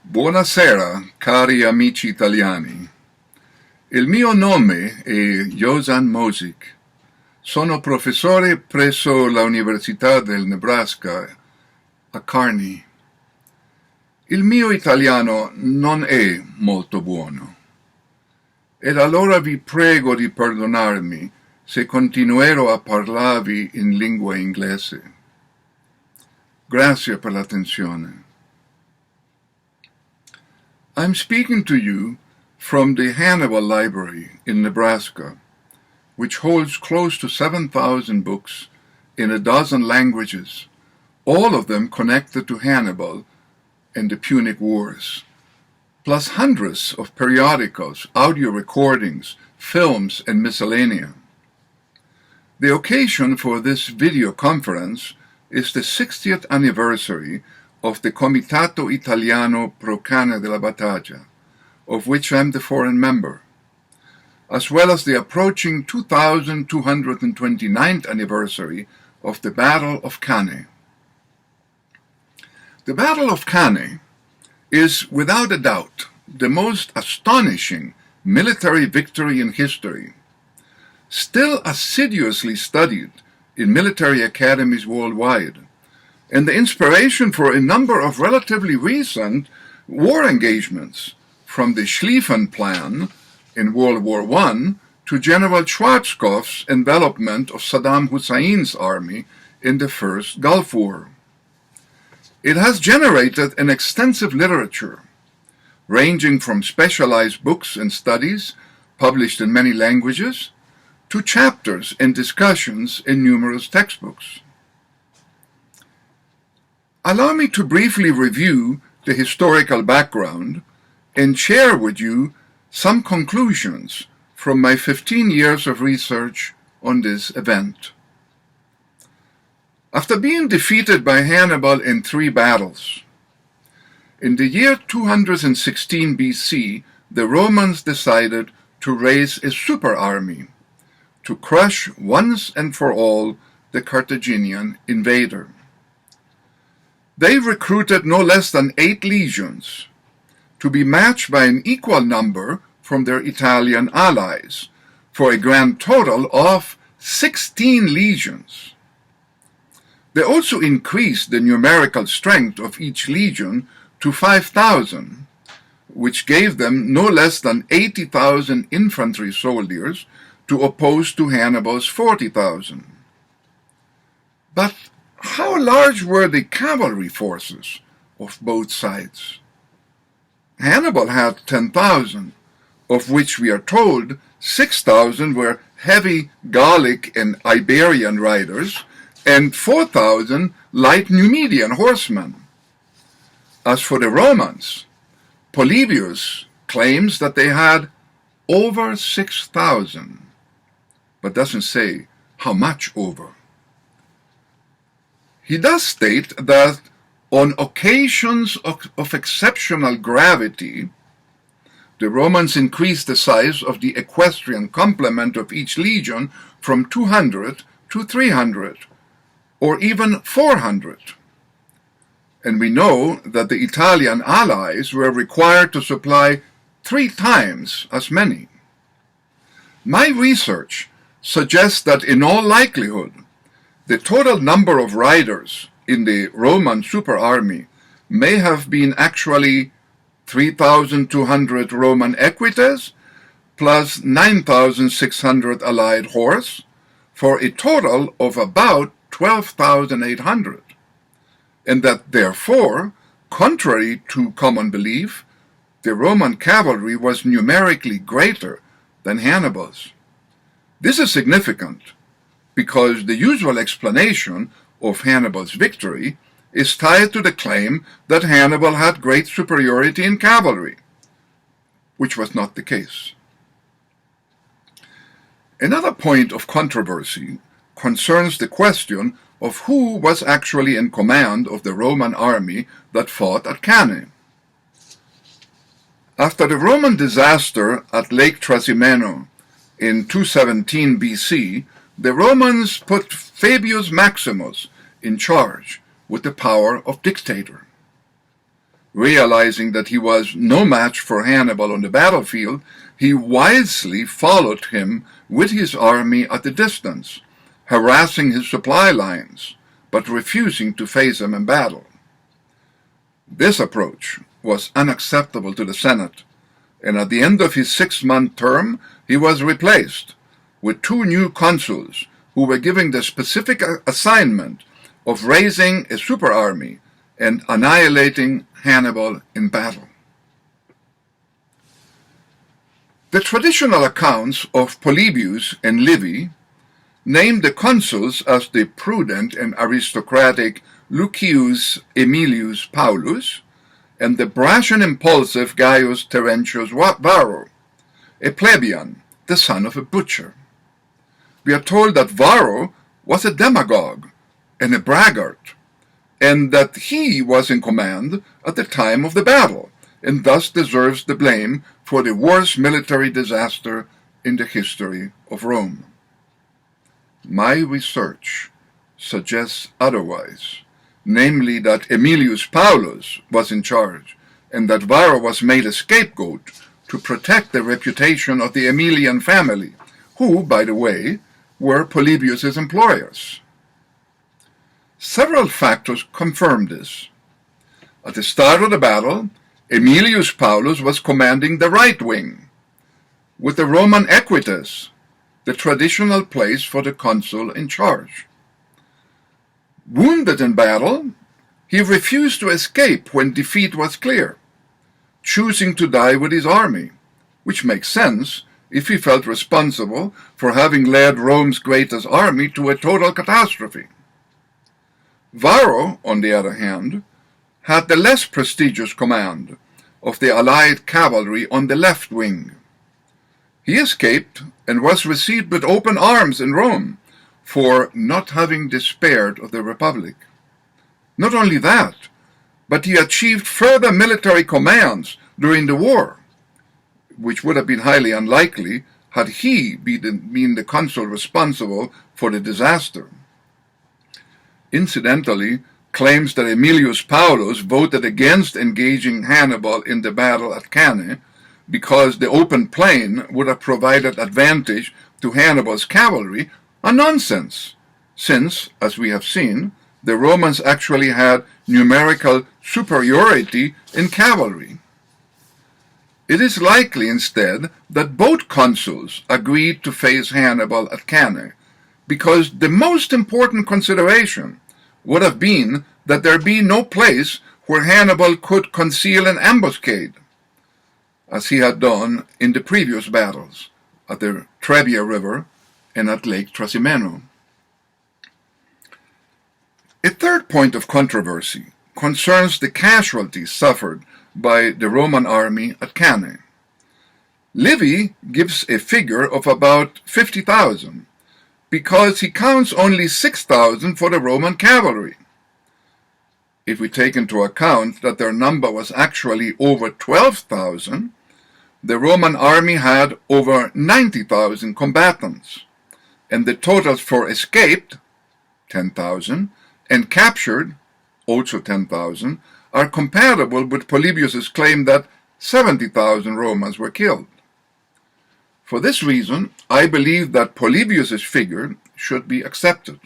Buonasera, cari amici italiani. Il mio nome è Josan Mosic. Sono professore presso la Università del Nebraska a Kearney. Il mio italiano non è molto buono. Ed allora vi prego di perdonarmi se continuerò a parlarvi in lingua inglese. Grazie per l'attenzione. I'm speaking to you from the Hannibal Library in Nebraska, which holds close to 7,000 books in a dozen languages, all of them connected to Hannibal and the Punic Wars, plus hundreds of periodicals, audio recordings, films, and miscellanea. The occasion for this video conference is the 60th anniversary of the Comitato Italiano pro Canne della Battaglia, of which I am the foreign member, as well as the approaching 2229th anniversary of the Battle of Canne. The Battle of Canne is, without a doubt, the most astonishing military victory in history, still assiduously studied in military academies worldwide, and the inspiration for a number of relatively recent war engagements, from the Schlieffen Plan in World War I to General Schwarzkopf's envelopment of Saddam Hussein's army in the First Gulf War. It has generated an extensive literature, ranging from specialized books and studies published in many languages to chapters and discussions in numerous textbooks. Allow me to briefly review the historical background and share with you some conclusions from my 15 years of research on this event. After being defeated by Hannibal in 3 battles, in the year 216 BC, the Romans decided to raise a super army to crush once and for all the Carthaginian invader. They recruited no less than 8 legions, to be matched by an equal number from their Italian allies, for a grand total of 16 legions. They also increased the numerical strength of each legion to 5,000, which gave them no less than 80,000 infantry soldiers to oppose to Hannibal's 40,000. But how large were the cavalry forces of both sides? Hannibal had 10,000, of which we are told 6,000 were heavy Gallic and Iberian riders, and 4,000 light Numidian horsemen. As for the Romans, Polybius claims that they had over 6,000, but doesn't say how much over. He does state that on occasions of exceptional gravity, the Romans increased the size of the equestrian complement of each legion from 200 to 300, or even 400. And we know that the Italian allies were required to supply 3 times as many. My research suggests that in all likelihood, the total number of riders in the Roman super army may have been actually 3,200 Roman equites plus 9,600 allied horse, for a total of about 12,800, and that therefore, contrary to common belief, the Roman cavalry was numerically greater than Hannibal's. This is significant because the usual explanation of Hannibal's victory is tied to the claim that Hannibal had great superiority in cavalry, which was not the case. Another point of controversy concerns the question of who was actually in command of the Roman army that fought at Cannae. After the Roman disaster at Lake Trasimeno in 217 BC, the Romans put Fabius Maximus in charge with the power of dictator. Realizing that he was no match for Hannibal on the battlefield, he wisely followed him with his army at a distance, harassing his supply lines, but refusing to face him in battle. This approach was unacceptable to the Senate, and at the end of his 6-month term, he was replaced with 2 new consuls who were given the specific assignment of raising a super army and annihilating Hannibal in battle. The traditional accounts of Polybius and Livy named the consuls as the prudent and aristocratic Lucius Aemilius Paulus and the brash and impulsive Gaius Terentius Varro, a plebeian, the son of a butcher. We are told that Varro was a demagogue and a braggart, and that he was in command at the time of the battle, and thus deserves the blame for the worst military disaster in the history of Rome. My research suggests otherwise, namely that Aemilius Paulus was in charge, and that Varro was made a scapegoat to protect the reputation of the Aemilian family, who, by the way, were Polybius's employers. Several factors confirm this. At the start of the battle, Aemilius Paulus was commanding the right wing, with the Roman equites, the traditional place for the consul in charge. Wounded in battle, he refused to escape when defeat was clear, choosing to die with his army, which makes sense if he felt responsible for having led Rome's greatest army to a total catastrophe. Varro, on the other hand, had the less prestigious command of the allied cavalry on the left wing. He escaped and was received with open arms in Rome for not having despaired of the Republic. Not only that, but he achieved further military commands during the war, which would have been highly unlikely had he been the consul responsible for the disaster. Incidentally, claims that Aemilius Paulus voted against engaging Hannibal in the battle at Canne because the open plain would have provided advantage to Hannibal's cavalry are nonsense, since, as we have seen, the Romans actually had numerical superiority in cavalry. It is likely instead that both consuls agreed to face Hannibal at Canne, because the most important consideration would have been that there be no place where Hannibal could conceal an ambuscade, as he had done in the previous battles at the Trebia River and at Lake Trasimeno. A third point of controversy concerns the casualties suffered by the Roman army at Canne. Livy gives a figure of about 50,000, because he counts only 6,000 for the Roman cavalry. If we take into account that their number was actually over 12,000, the Roman army had over 90,000 combatants, and the totals for escaped, 10,000, and captured, also 10,000, are compatible with Polybius's claim that 70,000 Romans were killed. For this reason, I believe that Polybius's figure should be accepted.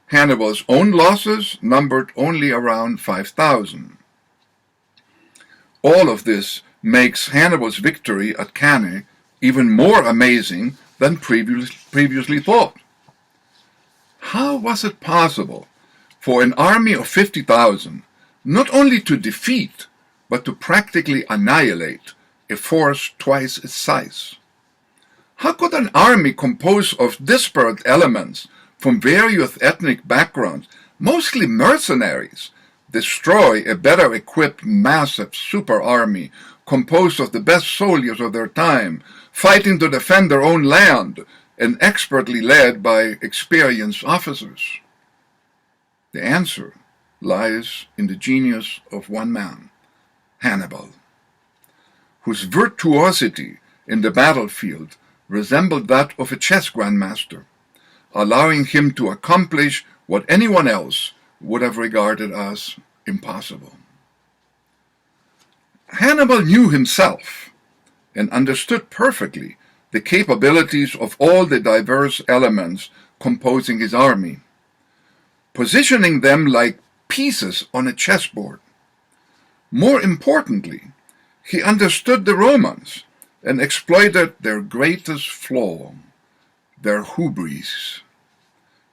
Hannibal's own losses numbered only around 5,000. All of this makes Hannibal's victory at Canne even more amazing than previously thought. How was it possible for an army of 50,000 not only to defeat, but to practically annihilate a force twice its size? How could an army composed of disparate elements from various ethnic backgrounds, mostly mercenaries, destroy a better equipped massive super army composed of the best soldiers of their time, fighting to defend their own land and expertly led by experienced officers? The answer lies in the genius of one man, Hannibal, whose virtuosity in the battlefield resembled that of a chess grandmaster, allowing him to accomplish what anyone else would have regarded as impossible. Hannibal knew himself and understood perfectly the capabilities of all the diverse elements composing his army, positioning them like pieces on a chessboard. More importantly, he understood the Romans and exploited their greatest flaw, their hubris,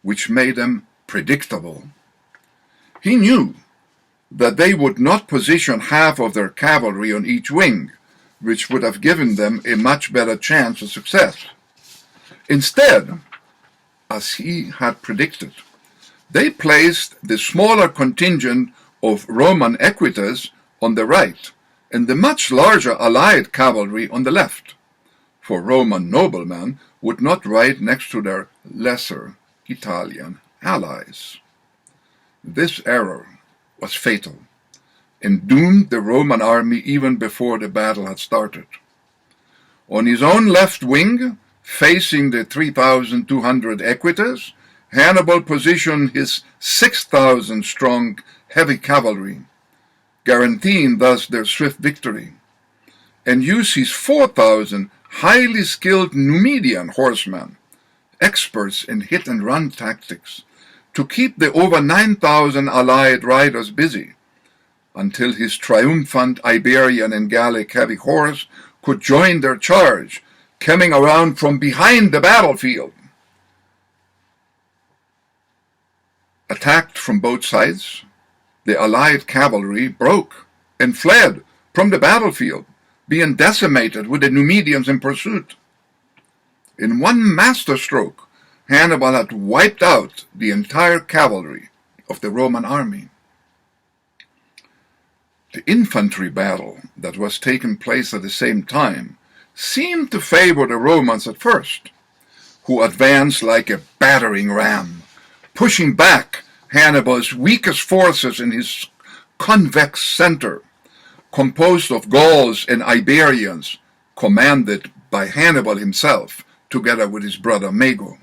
which made them predictable. He knew that they would not position half of their cavalry on each wing, which would have given them a much better chance of success. Instead, as he had predicted, they placed the smaller contingent of Roman equites on the right and the much larger allied cavalry on the left, for Roman noblemen would not ride next to their lesser Italian allies. This error was fatal and doomed the Roman army even before the battle had started. On his own left wing, facing the 3,200 equites, Hannibal positioned his 6,000-strong heavy cavalry, guaranteeing thus their swift victory, and used his 4,000 highly skilled Numidian horsemen, experts in hit-and-run tactics, to keep the over 9,000 allied riders busy, until his triumphant Iberian and Gallic heavy horse could join their charge, coming around from behind the battlefield. Attacked from both sides, the allied cavalry broke and fled from the battlefield, being decimated with the Numidians in pursuit. In one masterstroke, Hannibal had wiped out the entire cavalry of the Roman army. The infantry battle that was taking place at the same time seemed to favor the Romans at first, who advanced like a battering ram, pushing back Hannibal's weakest forces in his convex center, composed of Gauls and Iberians, commanded by Hannibal himself, together with his brother Mago.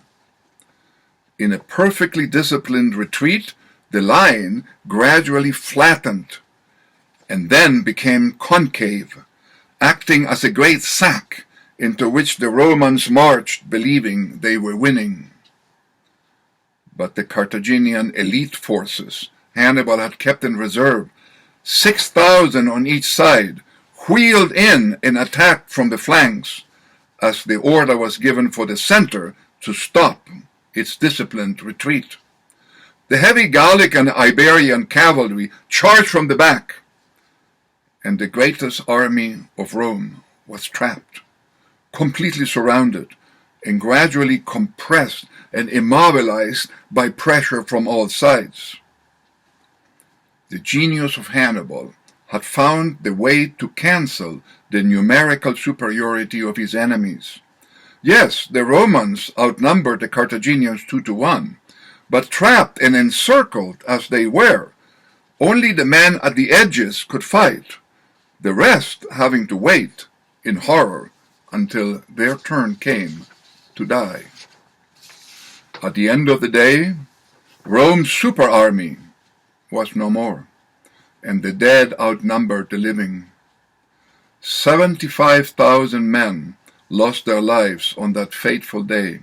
In a perfectly disciplined retreat, the line gradually flattened and then became concave, acting as a great sack into which the Romans marched, believing they were winning. But the Carthaginian elite forces Hannibal had kept in reserve, 6,000 on each side, wheeled in and attacked from the flanks, as the order was given for the center to stop its disciplined retreat. The heavy Gallic and Iberian cavalry charged from the back, and the greatest army of Rome was trapped, completely surrounded, and gradually compressed and immobilized by pressure from all sides. The genius of Hannibal had found the way to cancel the numerical superiority of his enemies. Yes, the Romans outnumbered the Carthaginians 2-1, but trapped and encircled as they were, only the men at the edges could fight, the rest having to wait in horror until their turn came to die. At the end of the day, Rome's super army was no more, and the dead outnumbered the living. 75,000 men lost their lives on that fateful day,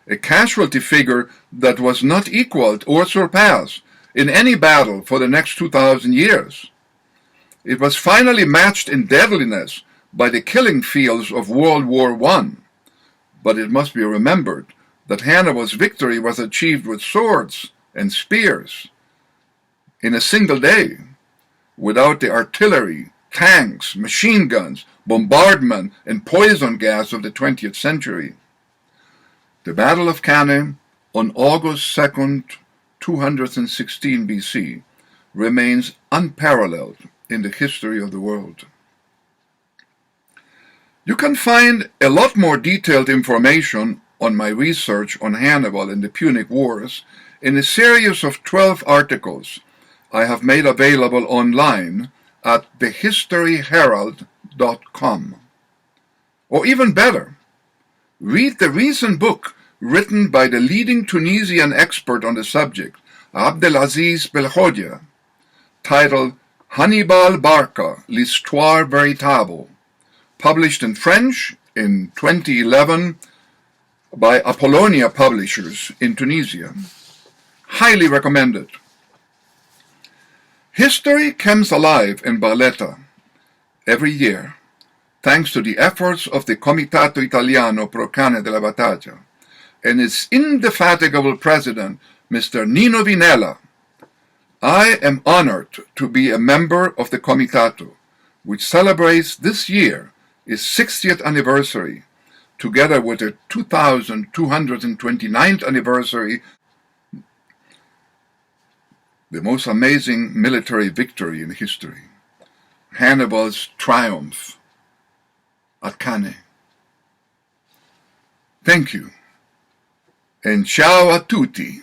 a casualty figure that was not equaled or surpassed in any battle for the next 2,000 years. It was finally matched in deadliness by the killing fields of World War I, but it must be remembered that Hannibal's victory was achieved with swords and spears in a single day, without the artillery, tanks, machine guns, bombardment, and poison gas of the 20th century. The Battle of Canne on August 2nd, 216 BC remains unparalleled in the history of the world. You can find a lot more detailed information on my research on Hannibal and the Punic Wars in a series of 12 articles I have made available online at thehistoryherald.com. Or even better, read the recent book written by the leading Tunisian expert on the subject, Abdelaziz Belkhodia, titled Hannibal Barca, L'Histoire Véritable, published in French in 2011 by Apollonia Publishers in Tunisia. Highly recommended. History comes alive in Barletta every year, thanks to the efforts of the Comitato Italiano pro Canne della Battaglia and its indefatigable president, Mr. Nino Vinella. I am honored to be a member of the Comitato, which celebrates this year its 60th anniversary, together with the 2229th anniversary, the most amazing military victory in history, Hannibal's triumph at Canne. Thank you, and ciao a tutti.